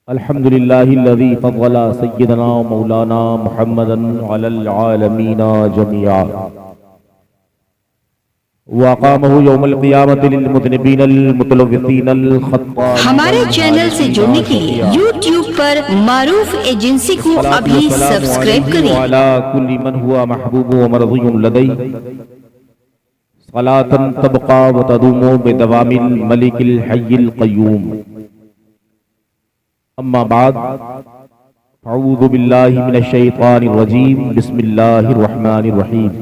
अल्हम्दुलिल्लाहिल्लज़ी फ़ज़्ज़ला सय्यदना मौलाना Muhammadan अलल आलमीना जमीआ व अक़ामहु यौमल क़ियामति लिल मुज़निबीनल मुतलव्विसीनल ख़त्ताईन। हमारे चैनल से जुड़ने के लिए YouTube पर मारूफ एजेंसी को अभी सब्सक्राइब करें। अला कुल्ली मन हुआ महबूब व मरज़ियुन लदै सलातन तबक़ा व तदूमु बिदवामिल मलिकिल हय्यिल क़य्यूम। अम्मा बाद अऊज़ु बिल्लाहि मिनश शैतानिर रजीम बिस्मिल्लाहिर रहमानिर रहीम।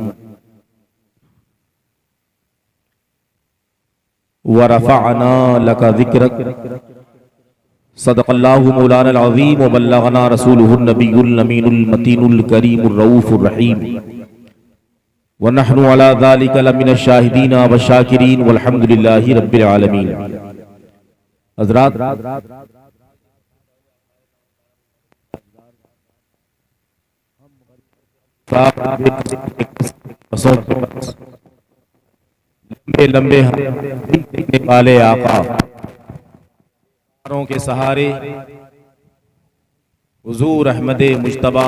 व रफ़अना लका ज़िक्रक सदक़ल्लाहु मौलाना अज़ीम व बल्लगना रसूलुहुन नबियुल अमीनुल मतीनुल करीमुर रऊफ़ुर रहीम व नहनु अला ज़ालिका लमिनश शाहिदीन व शाकिरीन वल्हम्दुलिल्लाहि रब्बिल आलमीन। हज़रात, लंबे लंबे देखने वाले आका के सहारे हुजूर अहमद मुज्तबा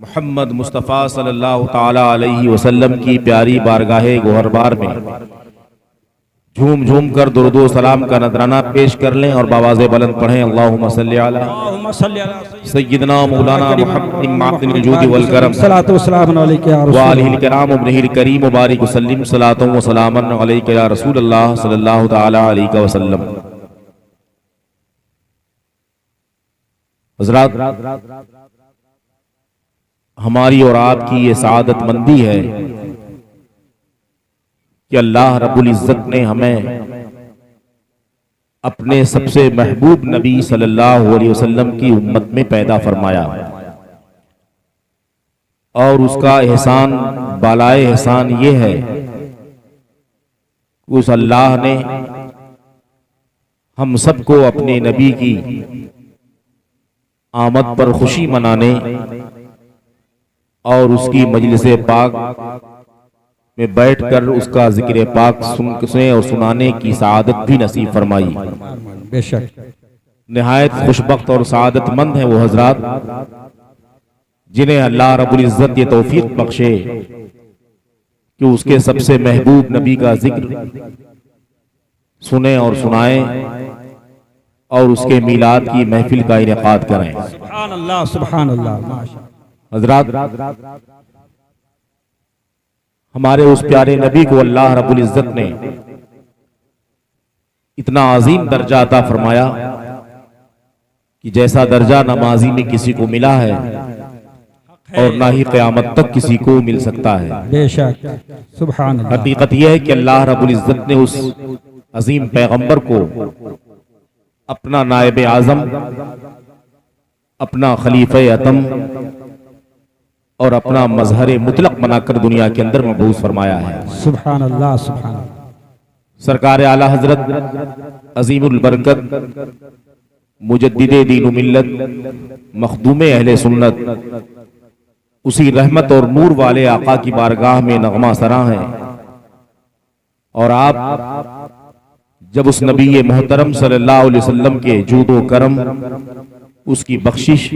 मोहम्मद मुस्तफ़ा सल्लल्लाहु ताला अलैहि वसल्लम की प्यारी बारगाहे गोहरबार में झूम झूम कर दुरूद व सलाम का नजराना पेश कर लें और बावाज़े बुलंद पढ़ें अल्लाहुम्मा सल्ली अला सय्यिदना मौलाना मुहम्मद मातिनिल जूद वल करम सलातो सलाम अलैका या व रसूल आलिहिल किराम व इब्निहिल करीम मुबारक वसल्लम सलातो व सलामन अलैका या रसूल अल्लाह सल्लल्लाहु ताला अलैहि वसल्लम। हज़रात, हमारी और आपकी ये सआदतमंदी है कि अल्लाह रब्बुल इज़्ज़त ने हमें अपने सबसे महबूब नबी सल्लल्लाहु अलैहि वसल्लम की उम्मत में पैदा फरमाया और उसका एहसान बालाए एहसान ये है उस अल्लाह ने हम सबको अपने नबी की आमद पर खुशी मनाने और उसकी मजलिस पाक में बैठकर उसका जिक्र पाक सुनने और सुनाने की सआदत भी नसीब फरमाई। बेशक निहायत खुशबख्त और सआदतमंद है वो हजरात जिन्हें अल्लाह रब्बुल इज़्ज़त ये तौफीक बख्शे कि उसके सबसे महबूब नबी का जिक्र सुने और सुनाएं और उसके मीलाद की महफिल का इनेकाद करें। सुभान अल्लाह सुभान अल्लाह। हजरात, हमारे उस प्यारे नबी को अल्लाह रब्बुल इज़्ज़त ने इतना अजीम दर्जा अता फरमाया कि जैसा दर्जा न माजी में किसी को मिला है और ना ही क़यामत तक किसी को मिल सकता है। बेशक सुभान अल्लाह। हकीकत यह है कि अल्लाह रब्बुल इज़्ज़त ने उस अजीम पैगंबर को अपना नायब आज़म, अपना खलीफे अतम और अपना मजहर मुतलक बनाकर दुनिया के अंदर मबूस फरमाया है। सुभान अल्लाह सुभान अल्लाह। सरकार आला हजरत अजीमुल बरकत मुजद्दिदे दीन व मिल्लत मखदूमे अहले सुन्नत उसी रहमत और नूर वाले आका की बारगाह में नगमा सरा हैं और आप जब उस नबी मोहतरम सल्लल्लाहु अलैहि वसल्लम के जूदो करम, उसकी बख्शिश,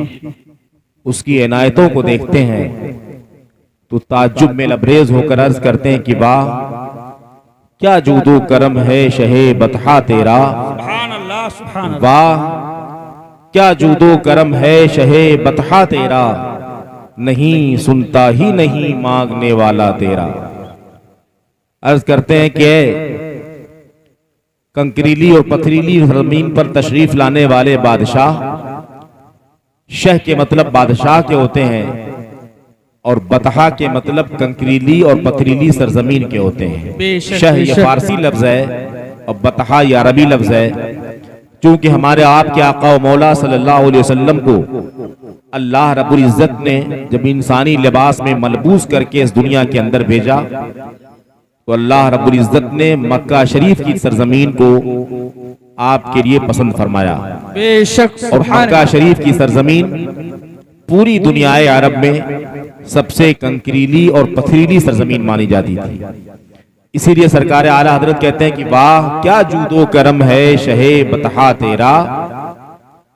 उसकी इनायतों को देखते हैं तो ताज्जुब में लबरेज होकर अर्ज करते हैं कि वाह क्या जूदो करम है शहे बतहा तेरा। सुभान अल्लाह सुभान अल्लाह। वाह क्या जूदो करम है शहे बतहा तेरा, नहीं सुनता ही नहीं मांगने वाला तेरा। अर्ज करते हैं कि कंकरीली और पथरीली जमीन पर तशरीफ लाने वाले बादशाह, शह के मतलब बादशाह के होते हैं और बतहा के मतलब कंकरीली और पथरीली सरजमीन के होते हैं। शह ये फारसी लफ्ज है और बतहा ये अरबी लफ्ज है। चूंकि हमारे आपके आका व मौला सल्लल्लाहु अलैहि वसल्लम को अल्लाह रब्बुल इज़्ज़त ने जब इंसानी लिबास में मलबूस करके इस दुनिया के अंदर भेजा तो अल्लाह रब्बुल इज़्ज़त ने मक्का शरीफ की सरजमीन को आपके लिए पसंद फरमाया। बेशक और मक्का शरीफ की सरजमीन पूरी दुनियाए अरब में सबसे कंकरीली और पथरीली सरजमीन मानी जाती थी। इसीलिए सरकार आला हजरत कहते हैं कि वाह क्या जूदो करम है शहे बतहा तेरा,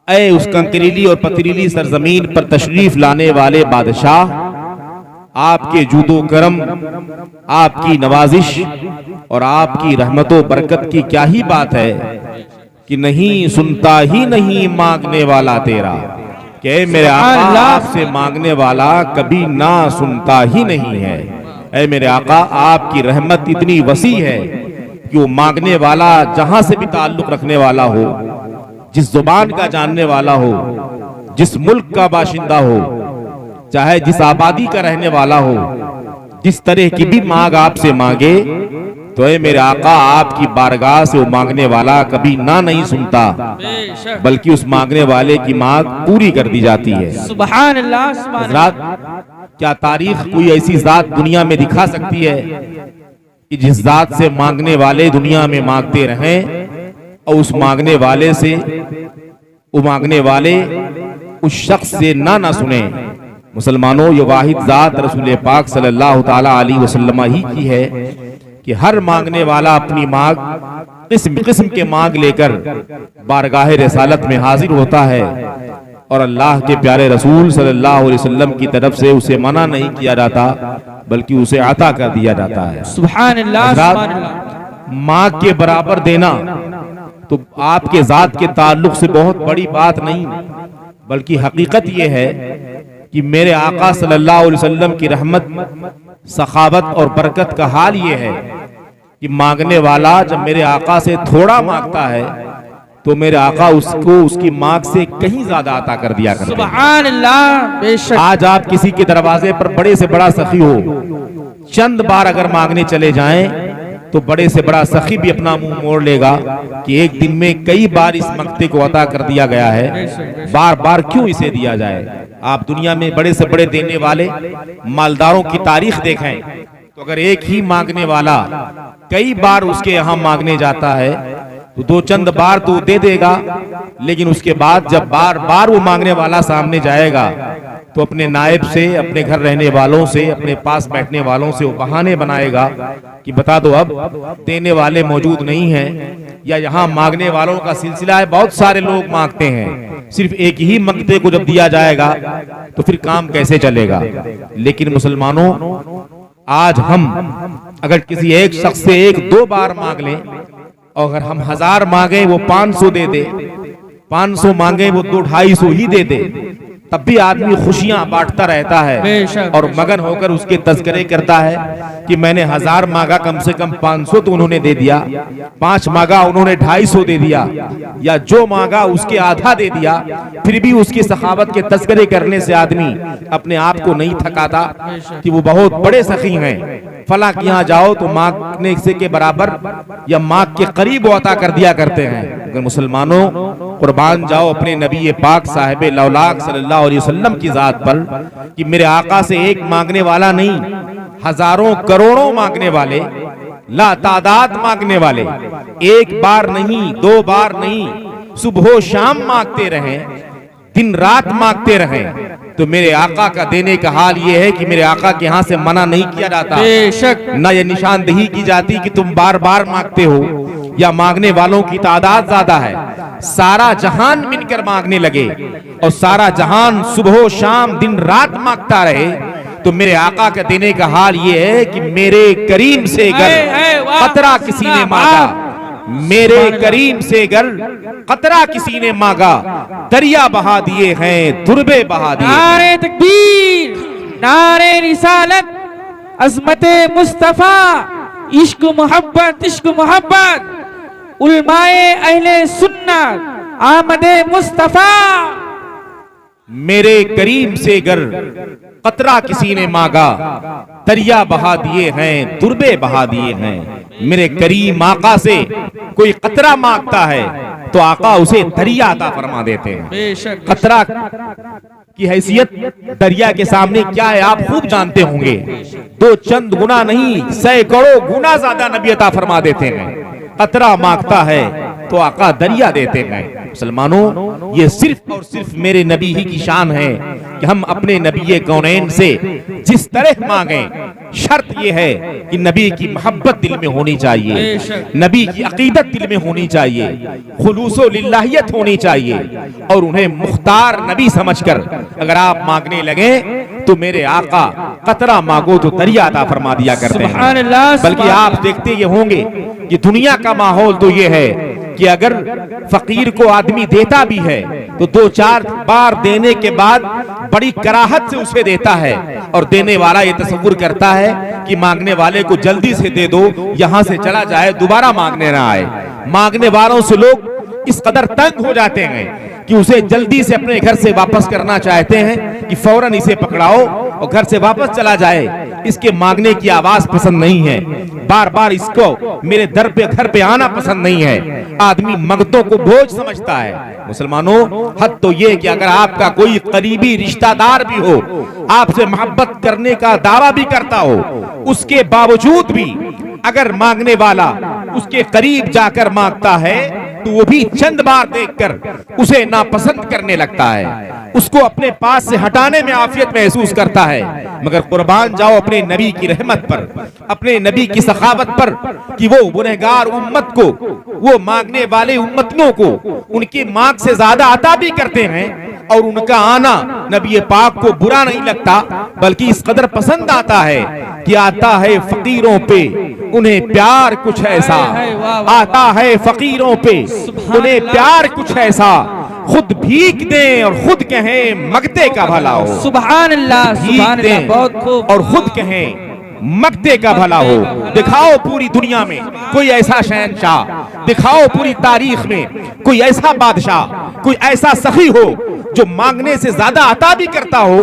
ऐ उस कंकरीली और पथरीली सरजमीन पर तशरीफ लाने वाले बादशाह, आपके जूदो करम, आपकी नवाजिश और आपकी रहमतो बरकत की क्या ही बात है कि नहीं सुनता ही नहीं मांगने वाला तेरा, कि मेरे आका आपसे मांगने वाला कभी ना सुनता ही नहीं है। ऐ मेरे आका आपकी रहमत इतनी वसी है कि वो मांगने वाला जहां से भी ताल्लुक रखने वाला हो, जिस जुबान का जानने वाला हो, जिस मुल्क का बाशिंदा हो, चाहे जिस आबादी का रहने वाला हो, जिस तरह की भी मांग आपसे मांगे तो ऐ मेरे आका आपकी बारगाह से वो मांगने वाला कभी ना नहीं सुनता, बल्कि उस मांगने वाले की मांग पूरी कर दी जाती है। सुभान अल्लाह, सुभान हज़रात, क्या तारीख कोई ऐसी जात दुनिया में दिखा सकती है कि जिस जात से मांगने वाले दुनिया में मांगते रहें और उस मांगने वाले से वो मांगने वाले उस शख्स से ना सुने। मुसलमानों, ये वाहिद जात रसूल पाक सल्लल्लाहु ताला अलैहि वसल्लम ही की है कि हर मांगने वाला अपनी मांग किस्म किस्म के मांग लेकर बारगाह रिसालत में हाजिर होता है और अल्लाह के प्यारे रसूल सल्लल्लाहु अलैहि वसल्लम की तरफ से उसे मना नहीं किया जाता, बल्कि उसे अता कर दिया जाता है। सुभान अल्लाह, सुभान अल्लाह। मांग के बराबर देना तो आपके जात के ताल्लुक से बहुत बड़ी बात नहीं, बल्कि हकीकत यह है कि मेरे आका सल्लल्लाहु अलैहि वसल्लम की रहमत, सखावत और बरकत का हाल ये है कि मांगने वाला जब मेरे आका से थोड़ा मांगता है तो मेरे आका उसको उसकी मांग से कहीं ज्यादा अता कर दिया करते हैं। सुभान अल्लाह, बेशक। आज आप किसी के दरवाजे पर बड़े से बड़ा सखी हो, चंद बार अगर मांगने चले जाएं तो बड़े से बड़ा सखी भी अपना मुंह मोड़ लेगा कि एक दिन में कई बार इस मक्ते को अता कर दिया गया है, बार बार क्यों इसे दिया जाए। आप दुनिया में बड़े से बड़े देने वाले मालदारों की तारीख देखें तो अगर एक ही मांगने वाला कई बार उसके यहाँ मांगने जाता है तो दो चंद बार तो दे देगा, लेकिन उसके बाद जब बार बार वो मांगने वाला सामने जाएगा तो अपने नायब से, अपने घर रहने वालों से, अपने पास बैठने वालों से वो बहाने बनाएगा कि बता दो अब देने वाले मौजूद नहीं हैं, या यहाँ मांगने वालों का सिलसिला है, बहुत सारे लोग मांगते हैं, सिर्फ एक ही मंगते को जब दिया जाएगा तो फिर काम कैसे चलेगा। लेकिन मुसलमानों, आज हम अगर किसी एक शख्स से एक दो बार मांग लें और अगर हम 1000 मांगे वो 500 दे दे, 500 मांगे वो 200-250 ही दे दे, तब भी आदमी खुशियां बांटता रहता है और मगन होकर उसके तज़किरे करता है कि मैंने 1000 मांगा, कम से कम 500 तो उन्होंने दे दिया, 5 मांगा उन्होंने 250 दे दिया, या जो मांगा उसके आधा दे दिया। फिर भी उसकी सखावत के तज़किरे करने से आदमी अपने आप को नहीं थकाता कि वो बहुत बड़े सखी हैं, फला के यहाँ जाओ तो मांगने से के बराबर या मांग के करीब अता कर दिया करते हैं। अगर मुसलमानों, कुर्बान जाओ अपने नबी पाक साहिब लौलाक सल्लल्लाहु अलैहि वसल्लम की जात पर कि मेरे आका से एक मांगने वाला नहीं, हजारों करोड़ों मांगने वाले, ला तादाद मांगने वाले, एक बार नहीं, 2 बार नहीं, सुबह शाम मांगते रहे, दिन रात मांगते रहे, तो मेरे आका का देने का हाल ये है कि मेरे आका के यहाँ से मना नहीं किया जाता। बेशक। न ये निशानदेही की जाती कि तुम बार बार मांगते हो या मांगने वालों की तादाद ज्यादा है। सारा जहान मिलकर मांगने लगे और सारा जहान सुबह शाम दिन रात मांगता रहे तो मेरे आका का देने का हाल ये है कि मेरे करीम से गर कतरा किसी ने मांगा, मेरे करीम से गर कतरा किसी ने मांगा, दरिया बहा दिए हैं, दुर्बे बहा दिए। नारे तकबीर, नारे रिसालत, अज़मते मुस्तफा, इश्क मोहब्बत, इश्क मोहब्बत, उलमाए अहले सुन्नत, आमदे मुस्तफा। मेरे करीम से गर कतरा किसी ने मांगा, दरिया बहा दिए हैं, दुर्बे बहा दिए हैं। मेरे करीम आका से कोई कतरा मांगता है तो आका उसे दरिया अता फरमा देते हैं। कतरा की हैसियत दरिया के सामने क्या है आप खूब जानते होंगे, 2 चंद गुना नहीं, सैकड़ों गुना ज्यादा नबी अता फरमा देते हैं। कतरा मांगता है तो आका दरिया देते हैं। मुसलमानों, ये सिर्फ और सिर्फ मेरे नबी ही की शान है कि हम अपने नबी कौनैन से जिस तरह मांगे, शर्त ये है कि नबी की मोहब्बत दिल में होनी चाहिए, नबी की अकीदत दिल में होनी चाहिए, खुलूसो लिल्लाहियत होनी चाहिए, और उन्हें मुख्तार नबी समझकर अगर आप मांगने लगे तो मेरे आका कतरा मांगो तो दरिया अता फरमा दिया करते हैं। बल्कि आप देखते ये होंगे कि दुनिया का माहौल तो ये है कि अगर फकीर को आदमी देता भी है तो 2-4 बार देने के बाद बड़ी कराहत से उसे देता है, और देने वाला ये तसव्वुर करता है कि मांगने वाले को जल्दी से दे दो, यहां से चला जाए, दोबारा मांगने ना आए। मांगने वालों से लोग इस कदर तंग हो जाते हैं कि उसे जल्दी से अपने घर से वापस करना चाहते हैं कि फौरन इसे पकड़ाओ और घर से वापस चला जाए। इसके मांगने की आवाज पसंद नहीं है, बार बार इसको मेरे दर पे घर पे आना पसंद नहीं है। आदमी मंगतों को बोझ समझता है। मुसलमानों, हद तो ये कि अगर आपका कोई करीबी रिश्तेदार भी हो, आपसे मोहब्बत करने का दावा भी करता हो, उसके बावजूद भी अगर मांगने वाला उसके करीब जाकर मांगता है तो वो भी चंद बार देखकर उसे नापसंद करने लगता है, उसको अपने पास से हटाने में आफियत महसूस करता है। मगर कुर्बान जाओ अपने नबी की रहमत पर, अपने नबी की सखावत पर कि वो गुनहगार उम्मत को, वो मांगने वाले उम्मतियों को उनकी मांग से ज्यादा अता भी करते हैं, और उनका आना नबी पाक को बुरा नहीं लगता बल्कि इस कदर पसंद आता है कि आता है फकीरों पे उन्हें प्यार कुछ ऐसा, आता है फकीरों पे उन्हें प्यार कुछ ऐसा, खुद भीख दें और खुद कहें मगते का भला हो। सुभान अल्लाह, सुभान अल्लाह, बहुत खूब। और खुद कहें मगते का भला हो। दिखाओ पूरी दुनिया में कोई ऐसा शहंशाह, दिखाओ पूरी तारीख में कोई ऐसा बादशाह, कोई ऐसा सखी हो जो मांगने से ज्यादा अता भी करता हो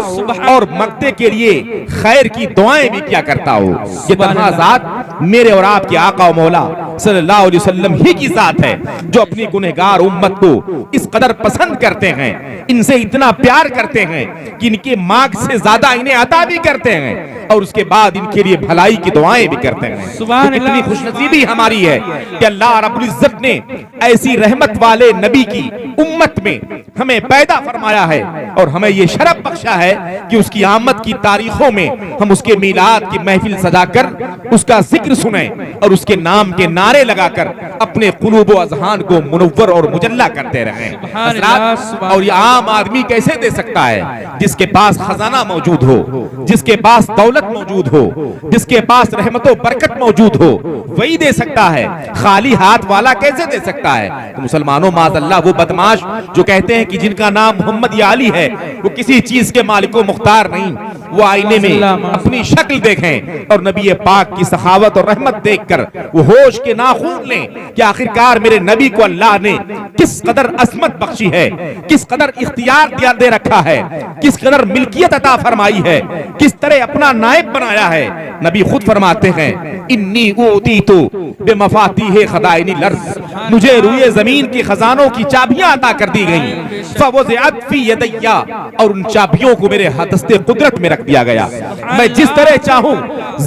और मगते के लिए खैर की दुआएं भी क्या करता हो। ये तन्हा जात मेरे और आपके आका मौला सल्लल्लाहु अलैहि वसल्लम ही की जात है जो अपनी गुनहगार उम्मत को इस कदर पसंद करते हैं, इनसे इतना प्यार करते हैं कि इनके मांग से ज्यादा इन्हें अता भी करते हैं और उसके बाद इनके लिए भलाई की दुआएं भी करते हैं। तो कितनी खुशनसीबी हमारी है कि अल्लाह रब्बुल इज्जत ने ऐसी रहमत वाले नबी की उम्मत में हमें पैदा फरमाया है और हमें ये शरफ बख्शा है कि उसकी आमद की तारीखों में हम उसके मीलाद की महफिल सजाकर उसका जिक्र सुने और उसके नाम के नारे लगाकर अपने कुलूब व अज़हान को मुनव्वर और मुजल्ला करते रहें। और ये आम आदमी कैसे दे सकता है जिसके पास खजाना मौजूद हो, जिसके पास दौलत मौजूद हो, जिसके पास रहमत व बरकत मौजूद हो, वही दे सकता है। खाली हाथ वाला कैसे दे सकता है? तो मुसलमानों, माज़अल्लाह वो बदमाश जो कहते हैं कि जिनका नाम मोहम्मद या अली है वो किसी चीज के मालिको मुख्तार नहीं, वो आईने में अपनी शक्ल देखें और नबी पाक की सखावत और रहमत देखकर वो होश के नाखून लें कि आखिरकार मेरे नबी को अल्लाह ने किस कदर असमत बख्शी है, किस कदर इख्तियार दिया दे रखा है, किस कदर मिल्कियत अता फरमाई है, किस तरह अपना नायब बनाया है। नबी खुद फरमाते हैं, इन्नी ऊतीतु बिमफातीह खज़ाइनिल अर्ज़, मुझे रुए जमीन की खजानों की चाबियां अता कर दी गई। फवज़अत फी यदैया, और उन चाबियों को मेरे दस्ते कुदरत में रख दिया गया। मैं जिस तरह चाहूं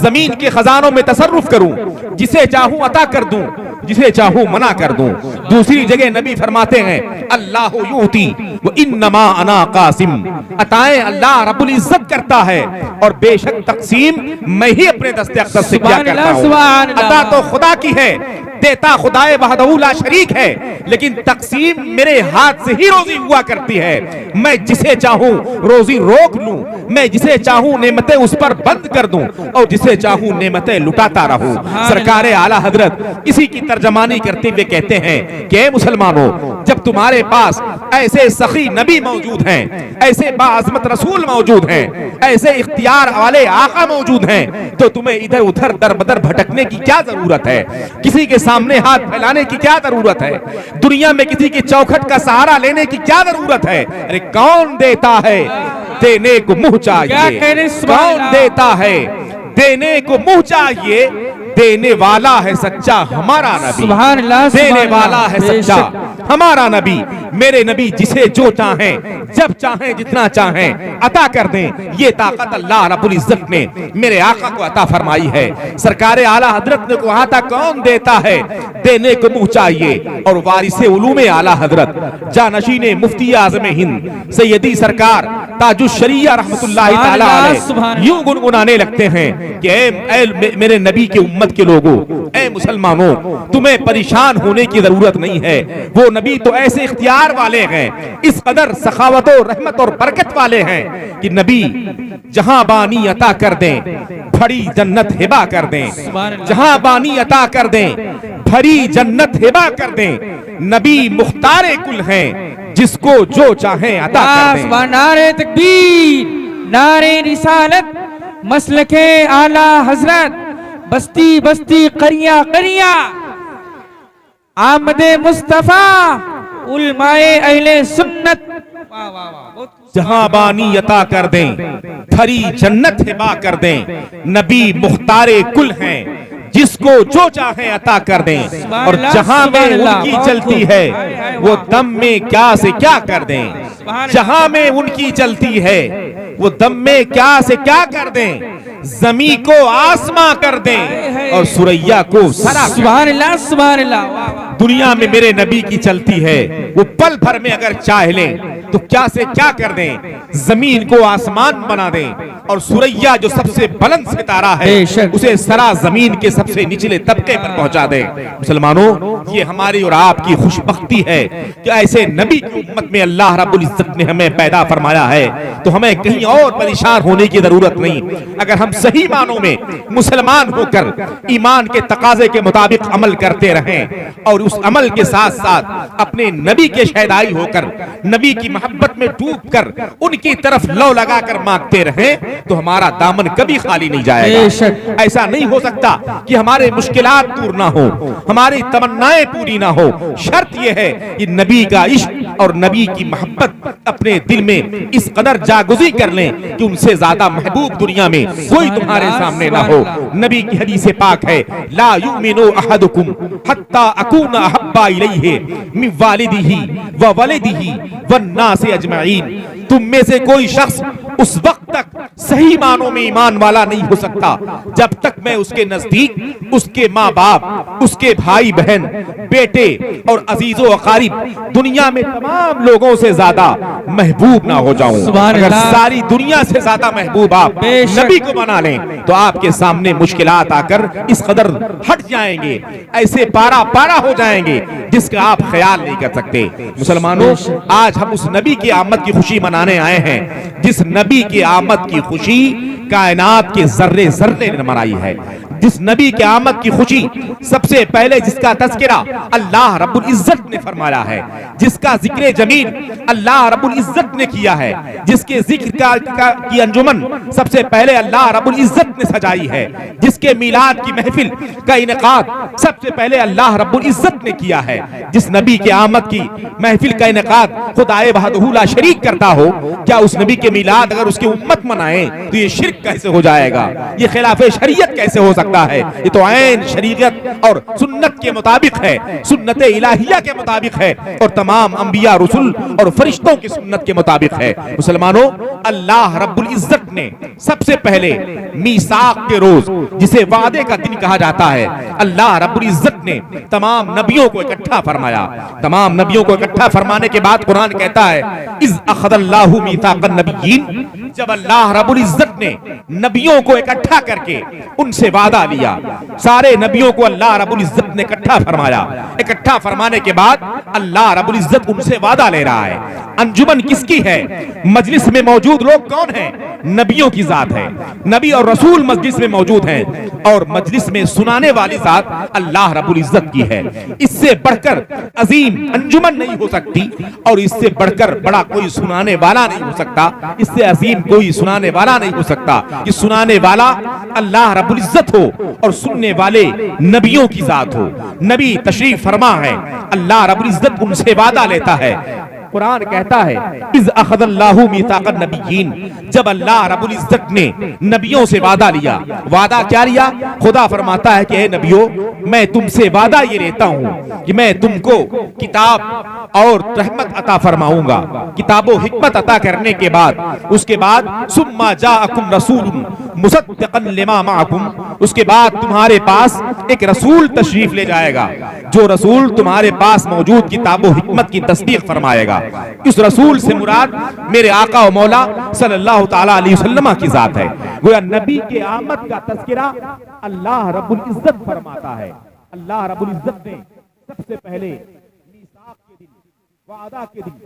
जमीन के खजानों में तसर्रुफ करूं, जिसे चाहूं अता कर दूं, जिसे चाहूं मना कर दूं। दूसरी जगह नबी फरमाते हैं, अल्लाह यूती व इन्नमा अना कासिम, अताएं अल्लाह रब्बुल इज्जत करता है और बेशक तकसीम मैं ही अपने दस्ते अक़दस से क्या करता हूं। अता तो खुदा की है, देता खुदाए वहदहू ला शरीक है, लेकिन तकसीम मेरे हाथ से ही रोजी हुआ करती है। मैं जिसे चाहूं रोजी रोक लूं, मैं जिसे चाहूं नेमतें उस पर बंद कर दूं और जिसे चाहूं नेमतें लुटाता रहूं। सरकारे आला हजरत इसी की तर्जमानी करते हुए कहते हैं कि मुसलमानों, जब तुम्हारे पास ऐसे सखी नबी मौजूद हैं, ऐसे बाअज़मत रसूल मौजूद हैं, ऐसे इख्तियार वाले आका मौजूद हैं, तो तुम्हें इधर उधर दर बदर भटकने की क्या जरूरत है? किसी के सामने हाथ फैलाने की क्या जरूरत है? दुनिया में किसी की चौखट का सहारा लेने की क्या जरूरत है? अरे कौन देता है? देने को मुंह चाहिए। कौन देता है? देने को मुंह चाहिए। देने वाला है सच्चा हमारा नबी, देने वाला है सच्चा हमारा नबी। मेरे नबी जिसे जो चाहें जब चाहें जितना चाहें अता कर दें, ये ताकत अल्लाह रब्बुल इज्जत ने मेरे आका को अता फरमाई है। सरकार आला हजरत ने कहा था कौन देता है, देने को मुंह चाहिए। और वारिसे उलूमे आला हजरत जानशीने मुफ्ती आज़म हिंद सैयदी सरकार ताजुश शरिया रहमतुल्लाहि ताला अलैह यूं गुनगुनाने लगते हैं कि ऐ मेरे नबी के उम्मत के लोगों, ऐ मुसलमानों, तुम्हें परेशान होने की जरूरत नहीं है। वो नबी तो ऐसे इख्तियार वाले हैं, इस कदर सखावत और रहमत और बरकत वाले हैं कि नबी जहां बानी अता कर दें, भरी जन्नत हिबा कर दें। जहां बानी अता कर दें, भरी जन्नत हिबा कर दें। नबी मुख्तारे कुल हैं, जिसको जो चाहे अता कर दें। नारे तकबीर, नारे रिसालत, मसलके आला हजरत, बस्ती बस्ती करिया करिया, आमदे मुस्तफा, उलमाए अहले सुन्नत। वाह वाह वाह, जहां बानी अता कर दें, भरी जन्नत हिबा कर दें। नबी मुख्तारे कुल हैं, जिसको जो चाहे अता कर दें। और जहां में उनकी चलती है, वो दम में क्या से क्या कर दें। जहां में उनकी चलती है, वो दम में क्या से क्या कर दें। जमी को आसमां कर दें और सुरैया को सरा। सुभान अल्लाह, सुभान अल्लाह। दुनिया में मेरे नबी की चलती है, वो पल भर में अगर चाह लें तो क्या से क्या कर दें। जमीन को आसमान बना दें और सुरैया जो सबसे बुलंद सितारा है उसे सरा जमीन के सबसे निचले तबके पर पहुंचा दें। मुसलमानों, ये हमारी और आपकी खुशबख्ती है कि ऐसे नबी की उम्मत में अल्लाह रब्बुल इज्जत ने हमें पैदा फरमाया है। तो हमें कहीं और परेशान होने की जरूरत नहीं। अगर हम सही मानों में मुसलमान होकर ईमान के तकाजे के मुताबिक अमल करते रहें और उस अमल के साथ साथ अपने नबी के शहदाई होकर नबी की मोहब्बत में डूबकर उनकी तरफ लौ लगाकर मांगते रहें, तो हमारा दामन कभी खाली नहीं जाएगा। ऐसा नहीं हो सकता कि हमारे मुश्किलात दूर ना हो, हमारी तमन्नाएं पूरी ना हो। शर्त यह है कि नबी का इश्क और नबी की मोहब्बत अपने दिल में इस कदर जागुज़ी कर लें कि उनसे ज्यादा महबूब दुनिया में कोई तुम्हारे सामने ना हो। नबी की हदीस पाक है, ला युमिनु अहदुकुम हत्ता अकूना अहब्बा इलैहि मिन वालिदिही व वलदिही वन्नासि अजमईन। तुम में से कोई शख्स उस वक्त तक सही मानों में ईमान वाला नहीं हो सकता जब तक मैं उसके नजदीक उसके माँ बाप, उसके भाई बहन, बेटे और अजीजों अकारिब, दुनिया में तमाम लोगों से ज्यादा महबूब ना हो जाऊं। अगर सारी दुनिया से ज्यादा महबूब आप नबी को बना लें तो आपके सामने मुश्किलात आकर इस कदर हट जाएंगे, ऐसे पारा पारा हो जाएंगे जिसका आप ख्याल नहीं कर सकते। मुसलमानों, आज हम उस नबी की आमद की खुशी मनाने आए हैं जिस नबी की आमद की खुशी कायनात के जर्रे जर्रे ने मनाई है। जिस नबी के आमद की खुशी सबसे पहले जिसका तज़किरा अल्लाह रब्बुल इज्जत ने फरमाया है, जिसका जिक्र जमील अल्लाह रब्बुल इज्जत ने किया है, जिसके जिक्र की अंजुमन सबसे पहले अल्लाह रब्बुल इज्जत ने सजाई है, जिसके मिलाद की महफिल का इनेकाद सबसे पहले अल्लाह रब्बुल इज्जत ने किया है, जिस नबी के आमद की महफिल का इनेकाद खुदाए वहदहू ला शरीक करता हो, क्या उस नबी के मिलाद अगर उसकी उम्मत मनाए तो ये शिर्क कैसे हो जाएगा, ये खिलाफे शरीयत कैसे हो सकता है। ये तो ऐन शरीयत और सुन्नत के मुताबिक है, सुन्नत इलाहिया के मुताबिक है और तमाम अंबिया रसूल और फरिश्तों की सुन्नत के मुताबिक है। मुसलमानों, अल्लाह रब्बुल इज्जत ने सबसे पहले मीसाक के रोज, जिसे वादे का दिन कहा जाता है, अल्लाह रब्बुल इज्जत ने तमाम नबियों को इकट्ठा फरमाया। तमाम नबियों को इकट्ठा फरमाने के बाद कुरान कहता है, इज़ अख़ज़ल्लाहु मीसाक़न नबिय्यीन, जब अल्लाह रब्बुल इज्जत ने नबियों को इकट्ठा करके उनसे वादा लिया, सारे नबियों को अल्लाह रब्बुल इज्जत ने इकट्ठा फरमाया। इकट्ठा फरमाने के बाद अल्लाह रब्बुल इज्जत उनसे वादा ले रहा है। अंजुमन किसकी है? मजलिस में मौजूद लोग कौन हैं? नबियों की जात है। नबी और रसूल मजलिस में मौजूद हैं और मजलिस में सुनाने वाली जात अल्लाह रब्बुल इज्जत की है। इससे बढ़कर अजीम अंजुमन नहीं हो सकती और इससे बढ़कर बड़ा कोई सुनाने वाला नहीं हो सकता, इससे अजीम कोई सुनाने वाला नहीं हो सकता। ये सुनाने वाला अल्लाह रब्बुल इज्जत हो और सुनने वाले नबियों की जात हो। नबी तशरीफ फरमा है, अल्लाह रब्बुल इज्जत उनसे वादा लेता है। कुरान कहता है, इज़ अख़ज़ल्लाहु मीसाक़न नबिय्यीन, जब अल्लाह रब्बुल इज्जत ने नबियों से वादा लिया। वादा क्या लिया? खुदा फरमाता है कि हे नबियों, मैं तुमसे वादा ये लेता हूं कि मैं तुमको किताब और रहमत अता फरमाऊंगा। किताबो हिकमत अता करने के बाद उसके बाद सुम्मा जाअकुम रसूलुन मुसद्दिक़न लिमा माअकुम, उसके बाद तुम्हारे पास एक रसूल तशरीफ ले जाएगा जो रसूल तुम्हारे पास मौजूद किताबो हिकमत की तस्दीक फरमाएगा। इस रसूल से मुराद मेरे आका और मौला सल्लल्लाहु ताला अलैहि वसल्लम की जात है। गोया नबी के आमद का तज़किरा अल्लाह रब्बुल इज्जत फरमाता है। अल्लाह रब्बुल इज्जत ने सबसे पहले मीसाक के दिन, वादा के दिन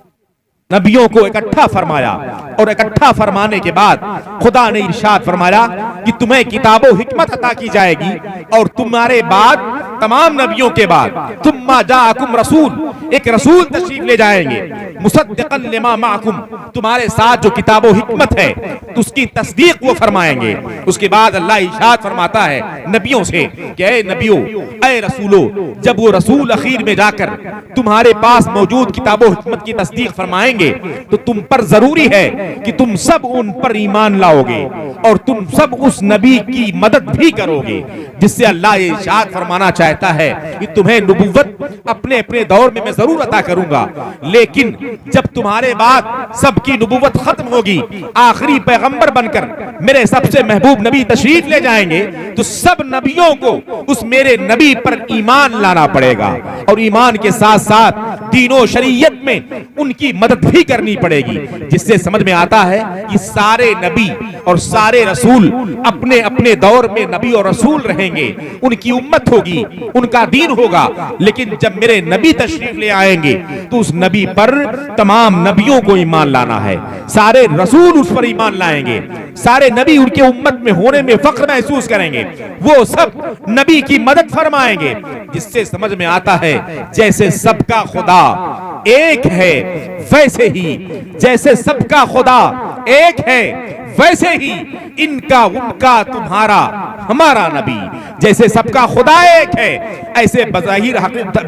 नबियों को इकट्ठा फरमाया और इकट्ठा फरमाने के बाद खुदा ने इरशाद फरमाया कि तुम्हें किताबो हिकमत अता की जाएगी और तुम्हारे बाद तमाम नबियों के बाद तुम्मा जाअकुम रसूल, एक रसूल तशरीफ ले जाएंगे मुसद्दिक़न लिमा माअकुम, तुम्हारे साथ जो किताबो हिकमत है तो उसकी तस्दीक वो फरमाएंगे। उसके बाद अल्लाह इरशाद फरमाता है नबियों से कि ऐ नबियों, ऐ रसूलो, जब वो रसूल अखीर में जाकर तुम्हारे पास मौजूद किताबो हिकमत की तस्दीक फरमाएंगे तो तुम पर जरूरी है कि तुम सब उन पर ईमान लाओगे और तुम सब उस नबी की मदद भी करोगे जिससे अल्लाह ये इरशाद फरमाना चाहता है कि तुम्हें नबुव्वत अपने अपने दौर में मैं जरूर अता करूंगा, लेकिन जब तुम्हारे बाद सबकी नबुव्वत खत्म होगी, आखिरी पैगंबर बनकर मेरे सबसे महबूब नबी तशरीफ ले जाएंगे तो सब नबियों को उस मेरे नबी पर ईमान लाना पड़ेगा और ईमान के साथ साथ दीनो शरीयत में उनकी मदद भी करनी पड़ेगी। जिससे समझ में आता है कि सारे नबी और सारे रसूल अपने अपने दौर में नबी और रसूल रहेंगे, उनकी उम्मत होगी, उनका दीन होगा, लेकिन जब मेरे नबी तशरीफ ले आएंगे तो उस नबी पर तमाम नबियों को ईमान लाना है, सारे रसूल उस पर ईमान लाएंगे, सारे नबी उनके उम्मत में होने में फख्र महसूस करेंगे, वो सब नबी की मदद फरमाएंगे। जिससे समझ में आता है जैसे सबका खुदा एक है वैसे ही, जैसे सबका खुदा एक है वैसे ही इनका उनका तुम्हारा हमारा नबी, जैसे सबका खुदा एक है ऐसे बज़ाहिर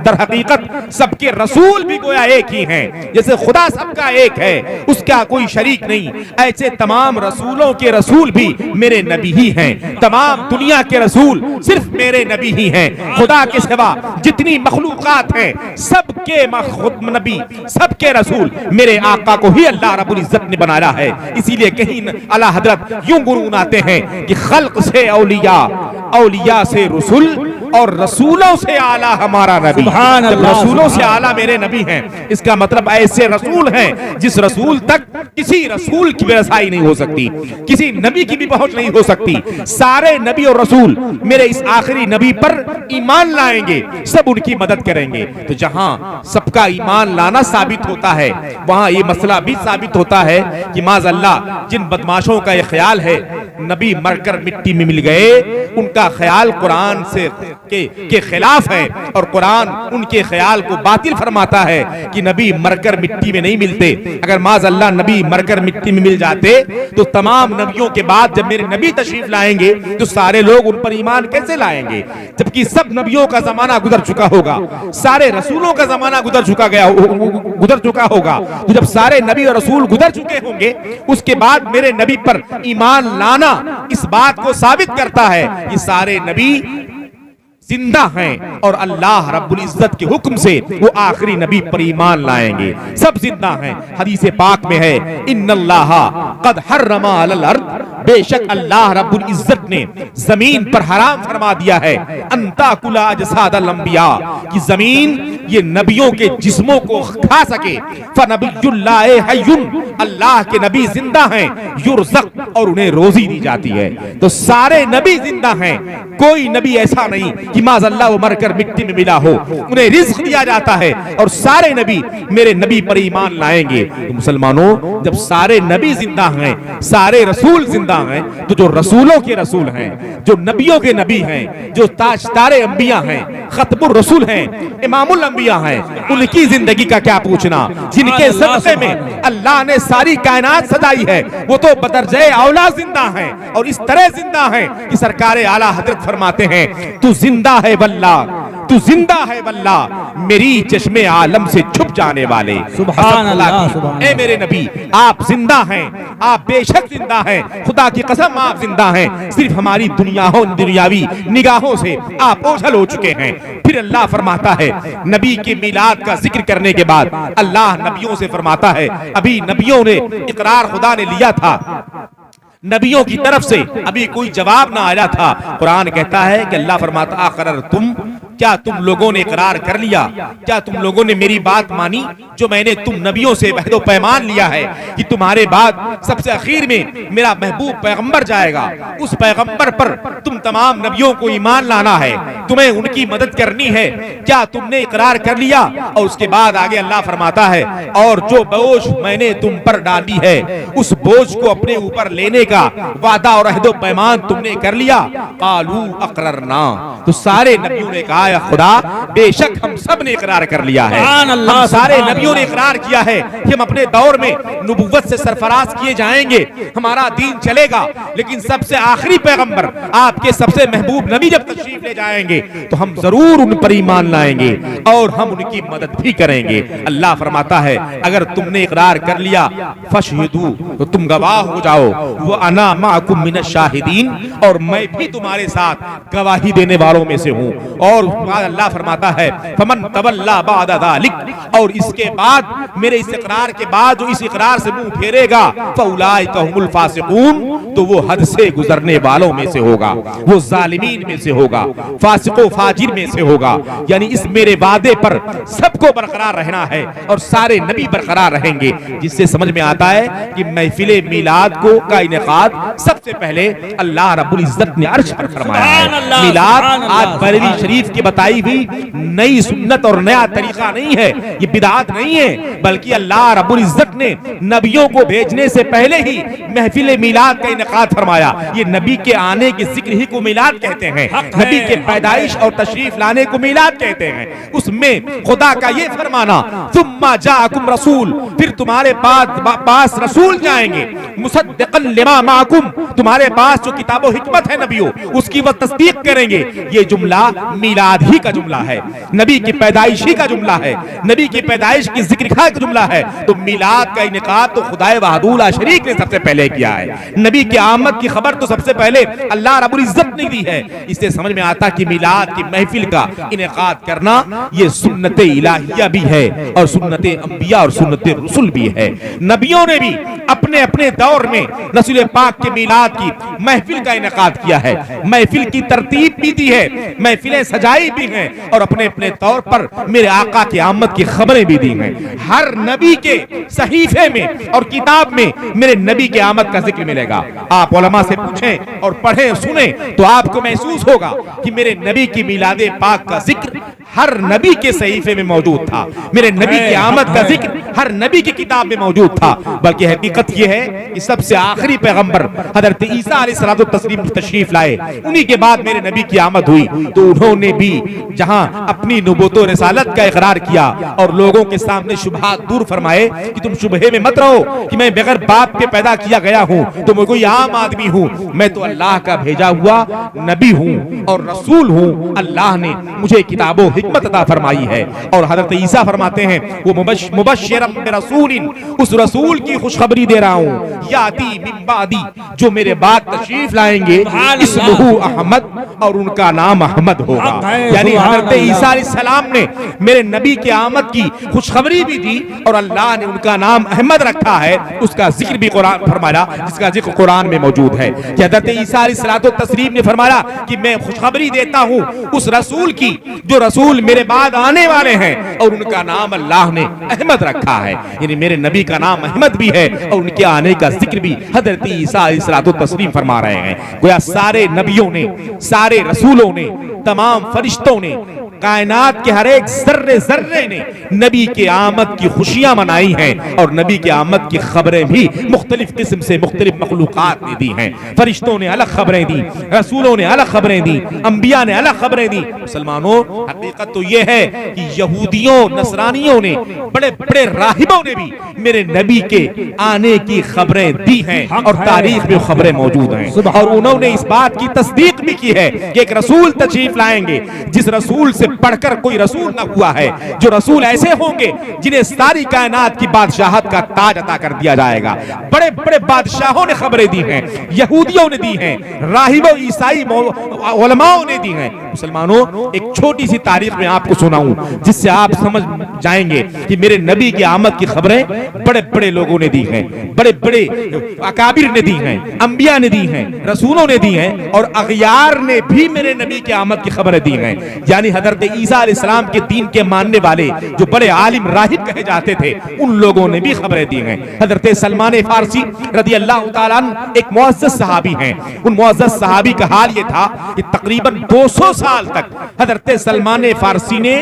दर हकीकत सबके रसूल भी गोया एक ही हैं। जैसे खुदा सबका एक है, उसका कोई शरीक नहीं, ऐसे तमाम रसूलों के रसूल भी मेरे नबी ही हैं। तमाम दुनिया के रसूल सिर्फ मेरे नबी ही हैं। खुदा के सिवा जितनी मखलूकात हैं सबके नबी, सबके रसूल मेरे आका को ही अल्लाह रब्बुल इज्जत ने बनाया है। इसीलिए कहीं आला हजरत यूं गुनगुनाते हैं कि खल्क से औलिया, औलिया से रसूल और रसूलों से आला हमारा नबी। जब रसूलों से आला मेरे नबी हैं, इसका मतलब ऐसे रसूल हैं जिस रसूल तक किसी रसूल की रसाई नहीं हो सकती, किसी नबी की भी पहुंच नहीं हो सकती। सारे नबी और रसूल मेरे इस आखिरी नबी पर ईमान लाएंगे, सब उनकी मदद करेंगे। तो जहां सबका ईमान लाना साबित होता है वहां ये मसला भी साबित होता है कि माज़अल्लाह जिन बदमाशों का ये ख्याल है नबी मरकर मिट्टी में मिल गए, उनका ख्याल कुरान से के खिलाफ है और कुरान उनके ख्याल को बातिल फरमाता है कि नबी मरकर मिट्टी में नहीं मिलते। अगर माज़अल्लाह नबी मरकर मिट्टी में मिल जाते तो तमाम नबियों के बाद जब मेरे नबी तशरीफ लाएंगे तो सारे लोग उन पर ईमान कैसे लाएंगे, जबकि सब नबियों का जमाना गुजर चुका होगा, सारे रसूलों का जमाना गुजर चुका होगा। तो जब सारे नबी और रसूल गुजर चुके होंगे उसके बाद मेरे नबी पर ईमान लाना इस बात को साबित करता है कि सारे नबी जिंदा हैं और अल्लाह रब्बुल इज्जत के हुक्म से वो आखिरी नबी पर ईमान लाएंगे, सब जिंदा हैं। हदीस पाक में है इन्नल्लाह कद हर्रमा अलल अर्द, बेशक अल्लाह रब्बुल इज्जत ने जमीन पर हराम फरमा दिया है अंता कुला अजसादल अंबिया, कि जमीन ये नबियों के जिस्मों को खा सके। फनबियुल्लाह हय्युन, अल्लाह के नबी जिंदा हैं, युरज़क़, और उन्हें रोजी दी जाती है। तो सारे नबी जिंदा हैं, कोई नबी ऐसा नहीं कि माज़अल्लाह वो मरकर मिट्टी में मिला हो, उन्हें रिज़्क़ दिया जाता है और सारे नबी मेरे नबी पर ईमान लाएंगे। तो मुसलमानों, जब सारे नबी जिंदा हैं, सारे रसूल जिंदा हैं, तो जो रसूलों के रसूल हैं, जो नबियों के नबी हैं, जो ताजदारे अंबिया हैं, खत्मुर रसूल हैं, इमामुल अंबिया हैं, उनकी जिंदगी का क्या पूछना, जिनके सदक़े में अल्लाह ने सारी कायनात सजाई है, वो तो बदरजे औला जिंदा हैं और इस तरह जिंदा हैं कि सरकार आला हजरत फरमाते हैं तू जिंदा जिंदा है वल्लाह, तू जिंदा है वल्लाह, मेरी चश्मे आलम से छुप जाने वाले। सुभान अल्लाह, सुभान ए मेरे नबी, आप जिंदा हैं, आप बेशक जिंदा हैं, खुदा की कसम आप जिंदा हैं, सिर्फ हमारी दुनियावी निगाहों से आप ओझल हो चुके हैं। फिर अल्लाह फरमाता है, नबी के मिलाद का जिक्र करने के बाद अल्लाह नबियों से फरमाता है, अभी नबियों ने इकरार खुदा ने लिया था, नबियों की तरफ से अभी कोई जवाब ना आया था। कुरान कहता है कि अल्लाह फरमाता अकरर तुम, क्या तुम लोगों ने इकरार कर लिया, क्या तुम लोगों ने मेरी बात मानी जो मैंने तुम नबियों से वहदो पैमान लिया है कि तुम्हारे बाद सबसे आखिर में मेरा महबूब पैगंबर जाएगा, उस पैगंबर पर तुम तमाम नबियों को ईमान लाना है, तुम्हें उनकी मदद करनी है, क्या तुमने इकरार कर लिया? और उसके बाद आगे अल्लाह फरमाता है, और जो बोझ मैंने तुम पर डाली है उस बोझ को अपने ऊपर लेने का वादा और अहदो पैमान तुमने कर लिया। कालू अकररना, तो सारे नबियों ने कहा या खुदा बेशक हम सब ने इकरार कर लिया है, हम सारे नबियों ने इकरार किया है कि हम अपने दौर में नबुव्वत से सरफराज किए जाएंगे, हमारा दीन चलेगा, लेकिन सबसे आखिरी पैगंबर आपके सबसे महबूब नबी जब तशरीफ ले जाएंगे तो हम जरूर उन पर ईमान लाएंगे और हम उनकी मदद भी करेंगे। अल्लाह फरमाता है, अगर तुमने इकरार कर लिया फशहिदू, तो तुम गवाह हो जाओ, वो अना माकुम मिनश शाहिदीन, और मैं भी तुम्हारे साथ गवाही देने वालों में से हूँ। और अल्लाह फरमाता है, फमन तवल्ला बादा ज़ालिक, और इसके बाद मेरे इस इकरार के बाद जो इस इकरार से मुंह फेरेगा फउलाइका हुमुल फासिकून, तो वो हद से गुजरने वालों में से होगा, वो जालिमीन में से होगा, फासिको फाजिर में से होगा। यानी इस मेरे वादे पर सबको बरकरार रहना है और सारे नबी बरकरार रहेंगे, जिससे समझ में आता है कि महफिल मिलाद को का इनेकाद सबसे पहले अल्लाह रब्बुल इज्जत ने अर्श पर फरमाया है। मिलाद आज बरेली शरीफ की बताई हुई नई सुन्नत और नया तरीका नहीं है, ये बिदअत नहीं है, बल्कि अल्लाह रब्बुल इज्जत ने नबियों को भेजने से पहले ही महफिल मिलाद का इनेकाद फरमाया। ये नबी के आने के जिक्र ही को मिलाद कहते हैं, नबी के पैदाइश और तशरीफ लाने को मिलाद कहते हैं। उसमें खुदा का ये फरमाना, सुम्मा जाअकुम रसूल, फिर तुम्हारे पास रसूल जाएंगे, मुसद्दिक़न लिमा माकुम, तुम्हारे पास जो किताबो हिकमत है नबियों उसकी वह तस्दीक करेंगे। ये जुमला मिलाद ही का जुमला है, नबी की पैदाइश ही का जुमला है, नबी की पैदाइश की जिक्र का जुमला है। तो मिलाद का इनेकाद तो खुदाए वहदहुल ला शरीक ने सबसे पहले किया है, नबी की आमद की खबर तो सबसे पहले अल्लाह रब्बुल इज्जत ने दी है। इससे समझ में आता कि मिलाद की महफिल का इनेकाद करना ये सुन्नत इलाहिया भी है और सुन्नत अंबिया और सुन्नत रसूल भी है। नबियों ने भी अपने अपने दौर में रसूल पाक के मिलाद की महफिल का इनेकाद किया है, महफिल की तरतीब भी दी है, महफिलें सजाई भी हैं और अपने अपने तौर पर मेरे आका की आमद की खबरें भी दी हैं। हर नबी के सहीफे में और किताब में मेरे नबी के आमद का जिक्र मिलेगा। आप उलमा से पूछें और पढ़ें सुने तो आपको महसूस होगा कि मेरे नबी की मिलादे पाक का जिक्र हर नबी के सहीफे में मौजूद था, मेरे नबी की आमद का जिक्र हर नबी की किताब में मौजूद था। बल्कि हकीकत यह है कि सबसे आखिरी पैगंबर हजरत ईसा अलैहिस्सलातु तस्लीम तशरीफ लाए, उन्हीं के बाद मेरे नबी की आमद हुई, तो उन्होंने भी जहां अपनी नबूवत और रिसालत का इकरार किया और लोगों के सामने शुबहात दूर फरमाए कि तुम शुबहे में मत रहो कि मैं बगैर बाप के पैदा किया गया हूं, तो मैं कोई आम आदमी हूं, मैं तो अल्लाह का भेजा हुआ नबी हूं और रसूल हूं, अल्लाह ने मुझे किताबो हिकमत अता फरमाई है। और हजरत ईसा फरमाते हैं, वो मुबश्शिरम बिरसूलिन, उस रसूल की खुशखबरी दे रहा हूं, याती मिन बादी, जो मेरे बाद तशरीफ लाएंगे, इस्मुहु अहमद, और उनका नाम अहमद होगा। यानी हजरत ईसा अलैहिस्सलाम ने मेरे नबी के आमद की खुशखबरी भी दी और अल्लाह ने उनका नाम अहमद रखा है, उसका जिक्र भी कुरान फरमाया, जिसका जिक्र कुरान में मौजूद है कि हजरत ईसा अलैहिस्सलातु तस्लीम ने फरमाया कि मैं खुशखबरी देता हूं उस रसूल की जो रसूल मेरे बाद आने वाले हैं और उनका नाम अल्लाह ने अहमद रखा है। यानी मेरे नबी का नाम अहमद भी है और उनके आने का जिक्र भी हजरत ईसा अलैहिस्सलातु तस्लीम फरमा रहे हैं। गोया सारे नबियों ने, सारे रसूलों ने, तमाम फरिश्तों ने कायनात के हर एक जर्रे जर्रे ने नबी के आमद की खुशियां मनाई हैं और नबी के आमद की खबरें भी मुख्तलिफ किस्म से मुख्तलिफ मखलूकात ने दी हैं। फरिश्तों ने अलग खबरें दी, रसूलों ने अलग खबरें दी, अंबिया ने अलग खबरें दी। मुसलमानों, हकीकत तो यह है कि यहूदियों नसरानियों ने, बड़े बड़े राहिबों ने भी मेरे नबी के आने की खबरें दी हैं और तारीख में खबरें मौजूद हैं और उन्होंने इस बात की तस्दीक भी की है कि एक रसूल तशरीफ लाएंगे जिस रसूल से बढ़कर कोई रसूल न हुआ है, जो रसूल ऐसे होंगे जिन्हें सारी कायनात की बादशाहत का ताज अता कर दिया जाएगा। बड़े बड़े बादशाहों ने खबरें दी हैं, यहूदियों ने दी हैं, राहिबों ईसाई उलमाओं ने दी हैं। मुसलमानों, एक छोटी सी तारीख में आपको सुनाऊं जिससे आप समझ जाएंगे कि मेरे नबी की आमद की खबरें बड़े बड़े लोगों ने दी हैं, बड़े बड़े अकाबिर ने दी हैं, अंबिया ने दी हैं, रसूलों ने दी हैं और अगयार ने भी मेरे नबी की आमद की खबरें दी हैं। यानी हजरत ईसा अलैहिस्सलाम के दीन के मानने वाले जो बड़े आलिम राहिब कहे जाते थे, उन लोगों ने भी खबरें दी हैं। हजरत सलमान फारसी रज़ी अल्लाह ताला अन्हु एक मुअज़्ज़ज़ सहाबी हैं। उन मुअज़्ज़ज़ सहाबी का हाल ये था कि तकरीबन 200 साल तक हजरत सलमान फारसी ने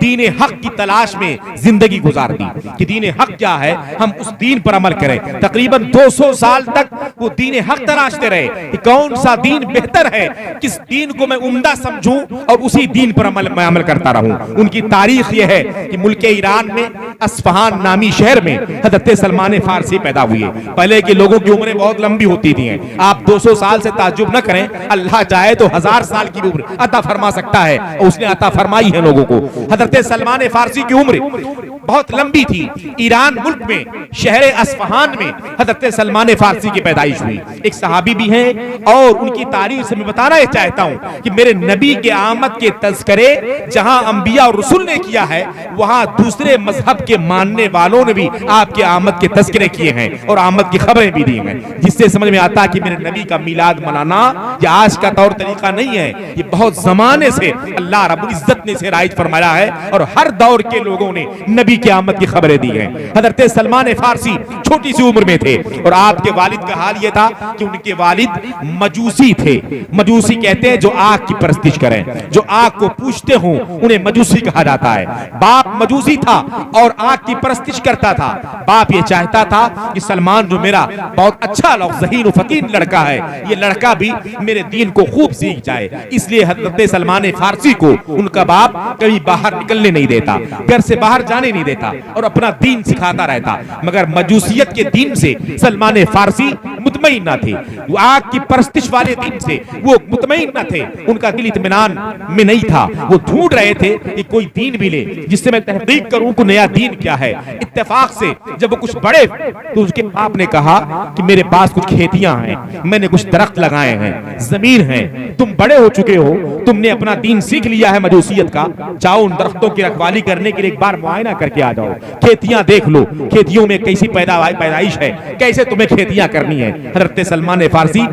दीन हक की तलाश में जिंदगी गुजार दी कि दीन हक क्या है, हम उस दीन पर अमल करें। तकरीबन 200 साल तक वो दीन हक तलाशते रहे कि कौन सा दीन बेहतर है, किस दीन को मैं उम्दा समझूं और उसी दीन पर मैं अमल करता रहूं। उनकी तारीख यह है कि मुल्क ईरान में अस्फहान नामी शहर में हजरत सलमान फारसी पैदा हुए। पहले के लोगों की उम्रें बहुत लंबी होती थी। आप 200 साल से ताज्जुब न करें, अल्लाह चाहे तो 1000 साल की उम्र अता फरमा सकता है और उसने अता फरमाई है लोगों को। हजरत सलमान फारसी की उम्र बहुत लंबी थी। ईरान मुल्क में शहर अस्फहान में हजरत सलमान फारसी की पैदाइश हुई। एक सहाबी भी हैं और उनकी तारीफ से मैं बताना यह चाहता हूं कि मेरे नबी के आमद के तज़किरे जहां अंबिया और रसूल ने किया है, वहां दूसरे मजहब के मानने वालों ने भी आपके आमद के तज़किरे किए हैं और आमद की खबरें भी दी हैं, जिससे समझ में आता है कि मेरे नबी का मिलाद मनाना ये आज का तौर तरीका नहीं है, ये बहुत जमाने से अल्लाह रब्बुल इज्जत ने इसे राइज फरमाया है और हर दौर के लोगों ने नबी की आमद की खबरें दी हैं। हजरत सलमान फारसी छोटी सी उम्र में थे और आपके वालिद का हाल यह था कि उनके वालिद मजूसी थे। मजूसी कहते हैं जो आग की परस्तिश करें, जो आग को पूजते हों, उन्हें मजूसी कहा जाता है। बाप मजूसी था और आग की परस्तिश करता था। बाप ये चाहता था कि सलमान जो मेरा बहुत अच्छा ज़हीन फकीर लड़का है, ये लड़का भी मेरे दीन को खूब सीख जाए। इसलिए हजरत सलमान फारसी को उनका बाप कभी बाहर निकलने नहीं देता, घर से बाहर जाने नहीं देता और अपना दीन सिखाता रहता। मगर मजूसियत के दीन से सलमान फारसी मुतमईन न थे, वो आग की परस्तिश वाले दीन से वो मुतमईन न थे, उनका दिल इत्मीनान में नहीं था। वो ढूंढ रहे थे कि कोई दीन मिले जिससे मैं तहकीक करूं कि नया दीन क्या है। इत्तेफाक से जब वो कुछ बड़े तो उसके बाप ने कहा कि मेरे पास कुछ खेतियां हैं, मैंने कुछ दरख्त लगाए हैं, जमीन है, तुम बड़े हो चुके हो, तुमने अपना दीन सीख लिया है मजूसियत का, जाओ उन दरख्तों की रखवाली करने के लिए एक बार मुआयना करके आ जाओ, खेतियां देख लो, खेतियों में कैसी पैदाइश है, कैसे तुम्हें खेतियां करनी है। हजरत सलमान फारसी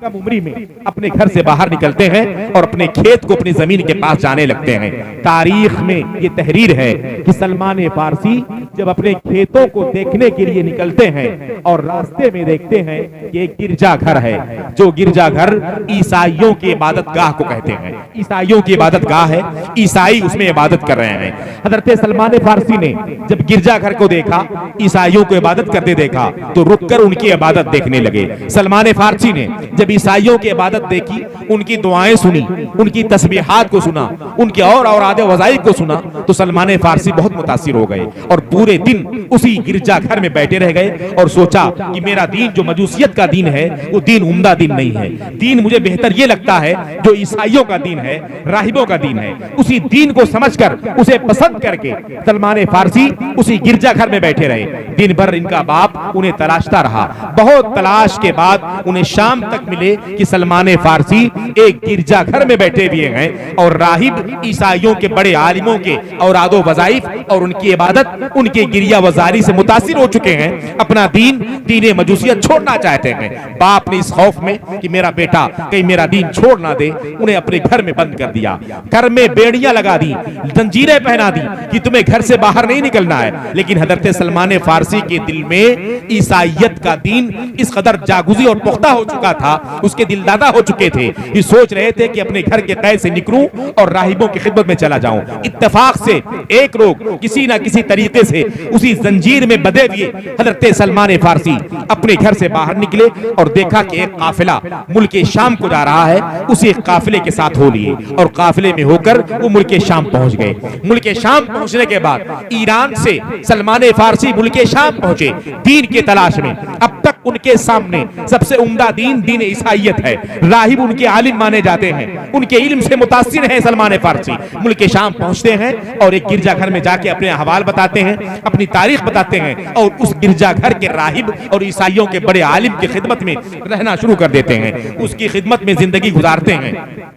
कम उम्री में अपने घर से बाहर निकलते हैं और अपने खेत को अपनी जमीन के पास जाने लगते हैं। तारीख में ये तहरीर है कि सलमान फारसी जब अपने खेतों को देखने के लिए निकलते हैं और रास्ते में देखते हैं कि एक गिरजा घर है, जो गिरजा घर ईसाइयों की इबादत गाह को कहते हैं। ईसाइयों की इबादत गाह है, ईसाई उसमें इबादत कर रहे हैं। हजरत सलमान फारसी ने जब गिरजा घर को देखा, ईसाइयों को इबादत करते देखा, तो रुककर उनकी इबादत देखने लगे। सलमान फारसी ने जब ईसाइयों की इबादत देखी, उनकी दुआएं सुनी, उनकी तस्बीहात को सुना, उनके और आदे वज़ाइफ को सुना, तो सलमान फारसी बहुत मुतासिर हो गए और पूरे दिन उसी गिरजा घर में बैठे रह गए और सोचा कि मेरा दीन जो मजूसियत का दीन है वो दीन उम्दा दीन नहीं है। दीन मुझे बेहतर ये लगता है जो ईसाइयों का दीन है, राहिबों का दीन है। उसी दीन को समझकर उसे पसंद करके सलमान फारसी उसी गिरजा घर में बैठे रहे। दिन भर इनका बाप उन्हें तलाशता रहा। बहुत तलाश के बाद उन्हें शाम तक मिले कि सलमान फारसी एक गिरजा घर में बैठे हुए हैं और राहिब ईसाइयों के बड़े आलिमों के औरादो वज़ाइफ और उनकी इबादत, उनके गिरिया वजारी से मुतासिर हो चुके हैं, अपना दीन मजूसियत छोड़ना चाहते हैं। बाप ने इस खौफ में कि मेरा बेटा कहीं मेरा दीन छोड़ ना दे, उन्हें अपने घर में बंद कर दिया। घर में बेड़ियां लगा दी, जंजीरें पहना दी कि तुम्हें घर से बाहर नहीं निकलना है। लेकिन हजरत सलमान फारसी के दिल में ईसाइयत का दीन इस कदर जागुजी और पुख्ता हो चुका था उसके दिलदादा हो चुके थे। ये सोच रहे थे कि अपने घर के कैद से निकलूं और राहिबों की खिदमत में चला जाऊं। इत्तेफाक से एक लोग किसी ना किसी तरीके से उसी जंजीर में बंधे हुए हजरत सलमान फारसी अपने घर से बाहर निकले और देखा कि एक काफिला मुल्क शाम को जा रहा है। उसी काफिले के साथ हो लिए और काफिले में होकर वो मुल्क शाम पहुंच गए। मुल्क शाम पहुंचने के बाद ईरान से सलमान फारसी मुल्क शाम पहुंचे दीन के तलाश में। अब तक उनके सामने सबसे उम्दा दीन दीन ईसाइयत है। राहिब उनके आलिम माने जाते हैं, उनके इल्म से मुतासिर हैं सलमान फारसी। मुल्क शाम पहुंचते हैं और एक गिरजाघर में जाके अपने अहवाल बताते हैं, अपनी तारीख बताते हैं और उस गिरजाघर के राहिब और ईसाइयों के बड़े आलिम की खिदमत में रहना शुरू कर देते हैं, उसकी खिदमत में जिंदगी गुजारते हैं।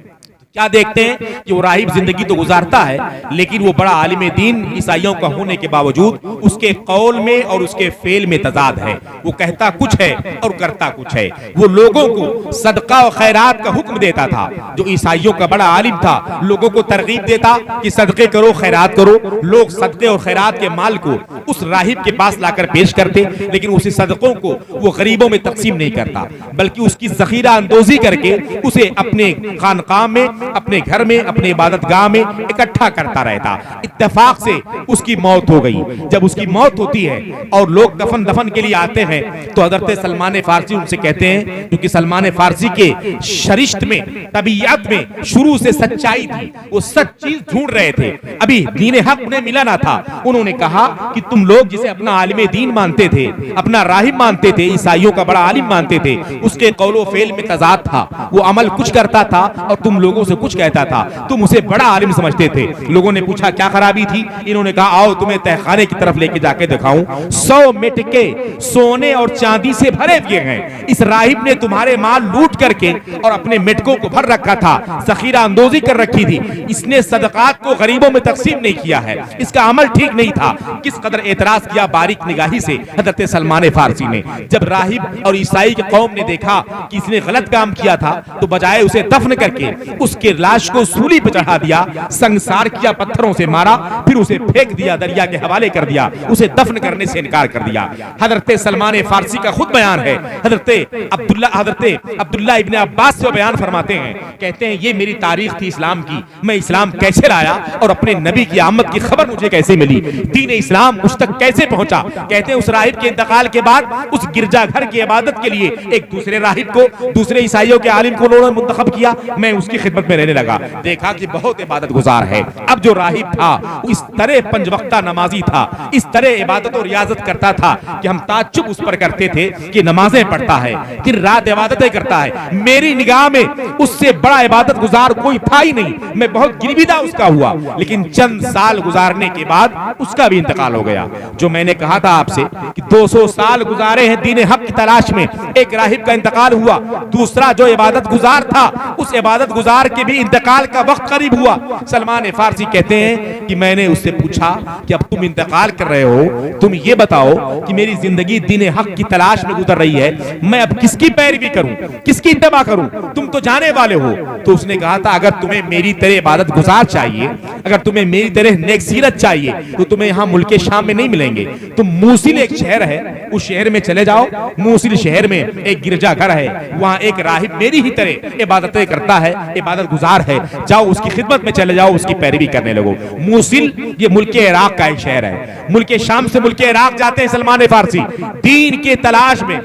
क्या देखते हैं कि वो राहिब जिंदगी तो गुजारता है, लेकिन वो बड़ा आलिम दीन ईसाइयों का होने के बावजूद उसके कौल में और उसके फेल में तजाद है। वो कहता कुछ है और करता कुछ है। वो लोगों को सदका और खैरात का हुक्म देता था, जो ईसाइयों का बड़ा आलिम था, लोगों को तरगीब देता कि सदके करो, खैरात करो। लोग सदके और खैरात के माल को उस राहिब के पास लाकर पेश करते, लेकिन उसी सदकों को वो गरीबों में तकसीम नहीं करता, बल्कि उसकी जखीरा अंदोजी करके उसे अपने खानकाह में, अपने घर में, अपने इबादत गाह में इकट्ठा करता रहता। इत्तेफाक से उसकी मौत हो गई। जब उसकी मौत होती है और लोग दफन के लिए आते हैं तो हजरत सलमान फारसी उनसे कहते हैं, क्योंकि सलमान फारसी के शरिश्त में, तबीयत में शुरू से सच्चाई थी, वो सच चीज ढूंढ रहे थे, अभी दीन हक उन्हें मिला ना था। उन्होंने कहा कि तुम लोग जिसे अपना आलिम दीन मानते थे, अपना राहिब मानते थे, ईसाइयों का बड़ा आलिम मानते थे, उसके कौलो फेल में तजाद था। वो अमल कुछ करता था और तुम लोगों से कुछ कहता था। तुम उसे बड़ा आलिम समझते थे। लोगों ने पूछा क्या खराबी थी? इन्होंने कहा आओ तुम्हें तहखाने की तरफ लेके जाके दिखाऊं। 100 मिटके सोने और चांदी से भरे हुए हैं। इस राहिब ने तुम्हारे माल लूट करके और अपने मिटकों को भर रखा था, जखीरा अंदोजी कर रखी थी। इसने सदकात को गरीबों में तकसीम नहीं किया है, इसका अमल ठीक नहीं था। किस कदर एतराज किया बारीक निगाही से हजरत सलमान फारसी ने। जब राहिब और ईसाई की कौम ने देखा कि इसने गलत काम किया था, तो बजाय उसे दफन करके उसके लाश को सूली पर चढ़ा दिया, संसार किया, पत्थरों से मारा, फिर उसे फेंक दिया, दरिया के हवाले कर दिया, उसे दफन करने से इनकार कर दिया। हजरत सलमान फारसी का खुद बयान है। हजरत अब्दुल्लाह इब्ने अब्बास से बयान फरमाते हैं, कहते हैं ये मेरी तारीख थी इस्लाम की, मैं इस्लाम कैसे लाया और अपने नबी की आमद की खबर मुझे कैसे मिली, दीन इस्लाम मुझ तक कैसे पहुंचा। कहते हैं उस राहिब के इंतकाल के बाद उस गिरजाघर की इबादत के लिए एक दूसरे राहिब को, दूसरे ईसाइयों के आलिम को उन्होंने मुंतखब किया। मैं उसकी खिदमत में रहने लगा, देखा कि बहुत इबादत गुजार है। अब जो राहिब था इस तरह पंजवक्ता नमाजी था, इस तरह इबादत और रियाजत करता था कि हम ताज्जुब उस पर करते थे कि नमाजें पढ़ता है, दिन रात इबादतें करता है। मेरी निगाह में उससे बड़ा इबादत गुजार कोई था ही नहीं। मैं बहुत गिरविदा उसका हुआ, लेकिन चंद साल गुजारने के बाद उसका भी इंतकाल हो गया। जो मैंने कहा था आपसे कि 200 साल गुजारे हैं दीन हक की तलाश में, एक राहिब का इंतकाल हुआ, दूसरा जो इबादत गुजार था उस इबादत गुजार के भी इंतकाल का वक्त करीब हुआ। सलमान फारसी कहते हैं कि मैंने उससे पूछा कि अब तुम इंतकाल कर रहे हो, तुम ये बताओ कि मेरी जिंदगी दीन हक की तलाश में गुजर रही है, मैं अब किसकी पैरवी करूं, किसकी इत्तबा करूं, तुम तो जाने वाले हो। तो उसने कहा था अगर तुम्हें मेरी तरह इबादत गुजार चाहिए, अगर तुम्हें मेरी तरह नेक सीरत चाहिए, तो तुम्हें यहाँ मुल्क शाम में नहीं मिलेंगे। तुम मूसिल एक शहर है, उस शहर में चले जाओ। मूसिल शहर में एक गिरजाघर है, वहाँ एक राहिब मेरी ही तरह इबादतें करता है, इबादत गुजार है, जाओ उसकी खिदमत में चले जाओ, उसकी पैरवी करने लगो। मूसिल ये मुल्क इराक का एक शहर है। मुल्क शाम से मुल्क इराक जाते हैं सलमान फारसी दीन के तलाश में।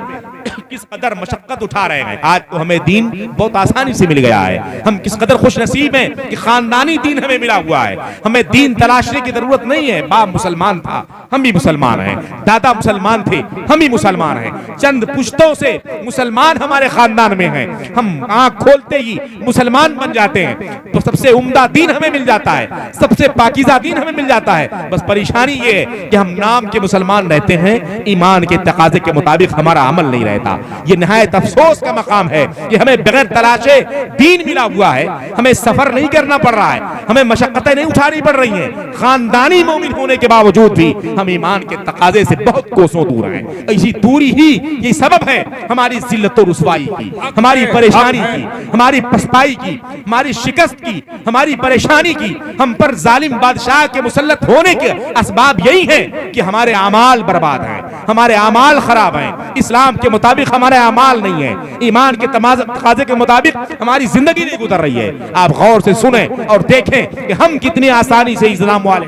किस कदर मशक्कत उठा रहे हैं। आज तो हमें दीन बहुत आसानी से मिल गया है, हम किस कदर खुश नसीब हैं कि खानदानी दीन हमें मिला हुआ है। हमें दीन तलाशने की जरूरत नहीं है। बाप मुसलमान था, हम भी मुसलमान हैं, दादा मुसलमान थे, हम भी मुसलमान हैं, चंद पुश्तों से मुसलमान हमारे खानदान में हैं, हम आंख खोलते ही मुसलमान बन जाते हैं। तो सबसे उम्दा दीन हमें मिल जाता है, सबसे पाकीज़ा दीन हमें मिल जाता है। बस परेशानी ये है कि हम नाम के मुसलमान रहते हैं, ईमान के तकाजे के मुताबिक हमारा अमल नहीं रहता। ये नहायत अफसोस का मकाम है कि हमें बगैर तलाशे दीन मिला हुआ है, हमें सफर नहीं करना पड़ रहा है, हमें मशक्कतें नहीं उठानी पड़ रही हैं। खानदानी मोमिन होने के बावजूद भी हम ईमान के तकाजे से बहुत कोसों दूर हैं। ऐसी दूरी ही ये सबब है हमारी जिल्लत और रुसवाई की, हमारी परेशानी की, हमारी पछताई की, हमारी शिकस्त की, हमारी परेशानी की। हम पर जालिम बादशाह के मुसल्लत होने के असबाब यही हैं कि हमारे आमाल बर्बाद हैं, हमारे आमाल खराब हैं, इस्लाम के मुताबिक मुताबिक हमारे अमाल नहीं है, ईमान के तकाजे के मुताबिक हमारी जिंदगी नहीं गुजर रही है। आप गौर से सुने और देखें कि हम कितनी आसानी से इस्लाम वाले,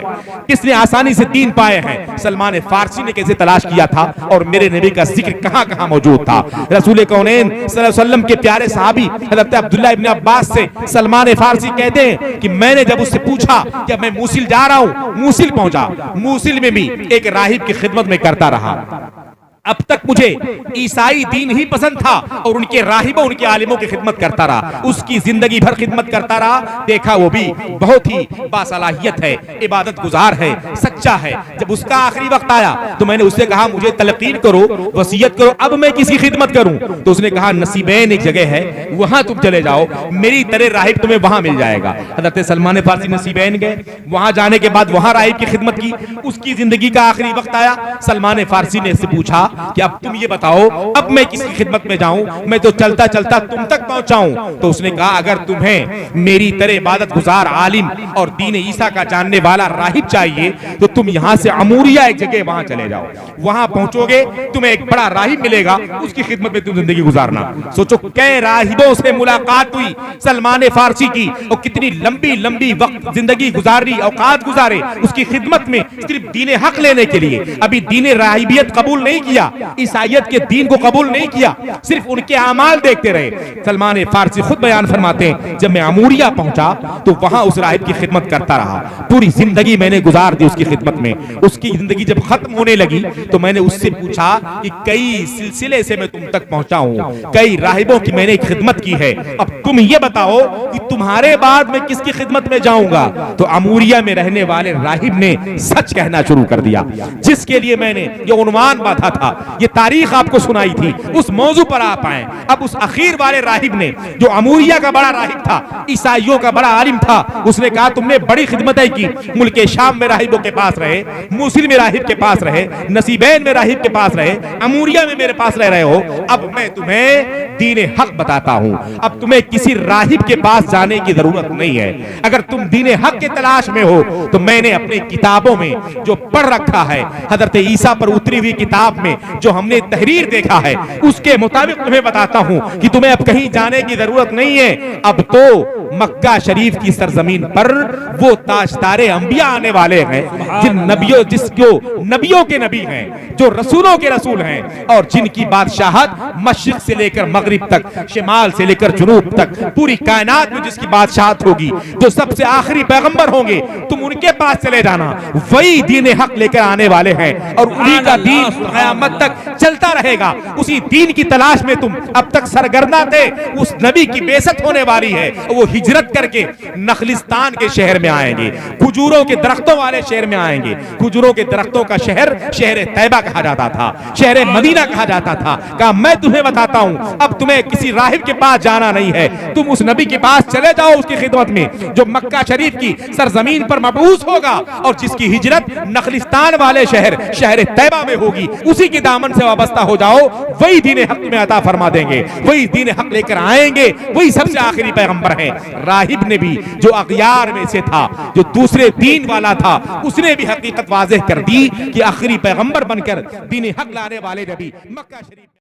कितनी आसानी से दीन पाए हैं। सलमान फारसी ने कैसे तलाश किया था और मेरे नबी का जिक्र कहां कहां मौजूद था। रसूल कौनैन सल्लल्लाहु अलैहि वसल्लम के प्यारे सहाबी हज़रत अब्दुल्लाह इब्न अब्बास से सलमान फारसी कहते हैं कि मैंने जब उससे पूछा कि मैं मूसिल जा रहा हूं, मूसिल पहुंचा, मूसिल में भी एक राहिब की खिदमत में करता रहा। अब तक मुझे ईसाई दीन ही पसंद था और उनके राहिबों, उनके आलिमों की खिदमत करता रहा, उसकी जिंदगी भर खिदमत करता रहा। देखा वो भी बहुत ही बासलाहियत है, इबादत गुजार है, सच्चा है। जब उसका आखिरी वक्त आया तो मैंने उससे कहा मुझे तलकीन करो, वसीयत करो, अब मैं किसी खिदमत करूं। तो उसने कहा नसीबैन एक जगह है, वहां तुम चले जाओ, मेरी तरह राहिब तुम्हें वहां मिल जाएगा। हज़रत सलमान फारसी नसीबैन गए, वहां जाने के बाद वहां राहिब की खिदमत की। उसकी जिंदगी का आखिरी वक्त आया, सलमान फारसी ने इससे पूछा कि अब तुम ये बताओ अब मैं किसकी खिदमत में जाऊं, मैं तो चलता चलता तुम तक पहुंचाऊं। तो उसने कहा अगर तुम्हें मेरी तरह इबादत गुजार आलिम और दीन ईसा का जानने वाला राहिब चाहिए तो तुम यहां से अमूरिया एक जगह वहां चले जाओ, वहां पहुंचोगे तुम्हें एक बड़ा राहिब मिलेगा, उसकी खिदमत में तुम जिंदगी गुजारना। सोचो कई राहिबों से मुलाकात हुई सलमान फारसी की और कितनी लंबी लंबी वक्त जिंदगी गुजारी, औकात गुजारे उसकी खिदमत में, सिर्फ दीन हक लेने के लिए। अभी दीन राहिबियत कबूल नहीं किया, ईसाइयत के दीन को कबूल नहीं किया, सिर्फ उनके अमाल देखते रहे। सलमान फारसी खुद बयान फरमाते हैं जब मैं अमूरिया पहुंचा तो वहां उस राहिब की खिदमत करता रहा, पूरी जिंदगी मैंने गुजार दी उसकी खिदमत में। उसकी जिंदगी जब खत्म होने लगी तो मैंने उससे पूछा कि कई सिलसिले से मैं तुम तक पहुंचा हूं, कई राहिबों की मैंने खिदमत की है, अब तुम ये बताओ कि तुम्हारे बाद मैं किसकी खिदमत में जाऊंगा। तो अमूरिया में रहने वाले राहिब ने सच कहना शुरू कर दिया, जिसके लिए मैंने ये उन्वान बांधा था, ये तारीख आपको सुनाई थी, उस मौजू पर आप आए। अब उस अखीर वाले राहिब ने, जो अमूरिया का बड़ा राहिब था, ईसाइयों का बड़ा आलिम था, उसने कहा तुमने बड़ी खिदमतें की, मुल्क शाम में राहिबों के पास रहे, मूसिल में राहिब के पास रहे, नसीबैन में राहिब के पास रहे, अमूरिया में मेरे पास रह रहे हो। अब मैं तुम्हें दीन हक बताता हूं, अब तुम्हें किसी राहिब के पास जाने की जरूरत नहीं है। अगर तुम दीन हक के तलाश में हो तो मैंने अपनी किताबों में जो पढ़ रखा है, हजरत ईसा पर उतरी हुई किताब में जो हमने तहरीर देखा है, उसके मुताबिक तुम्हें बताता हूं कि तुम्हें अब कहीं जाने की जरूरत नहीं है। अब तो मक्का शरीफ की सरजमीन पर वो ताजदारे अंबिया आने वाले हैं, जिन नबियों, जिसको नबियों के नबी हैं, जो रसूलों के रसूल हैं, और जिनकी बादशाहत मशरिक से लेकर मगरिब तक, शिमाल से लेकर जुनूब तक, पूरी कायनात में जिसकी बादशाहत होगी, जो सबसे आखिरी पैगंबर होंगे, तुम उनके पास चले जाना, वही दीन हक लेकर आने वाले हैं और उन्हीं का दीन क़यामत तक चलता रहेगा। उसी दीन की तलाश में तुम अब तक सरगर्दा थे। उस नबी की बेइज्जत होने वाली है, वो हिजरत करके नखलिस्तान के शहर में आएंगे, खजूरों के दरख्तों वाले शहर में आएंगे। खजूरों के दरख्तों का शहर शहर तैयबा कहा जाता था, शहर मदीना कहा जाता था। कहा मैं तुम्हें बताता हूं, अब तुम्हें किसी राहिब के पास जाना नहीं है, तुम उस नबी के पास चले जाओ, उसकी खिदमत में, जो मक्का शरीफ की सरजमीन पर मबूस होगा और जिसकी हिजरत नखलिस्तान वाले शहर शहर तैयबा में होगी। उसी के दामन से वाबस्ता हो जाओ, वही दीन हक में अता फरमा देंगे, वही दीन हक लेकर आएंगे, वही सबसे आखिरी पैगंबर है। राहिब ने भी, जो अगयार में से था, जो दूसरे दीन वाला था, उसने भी हकीकत वाज़ेह कर दी कि आखिरी पैगंबर बनकर दीन हक लाने वाले नबी मक्का शरीफ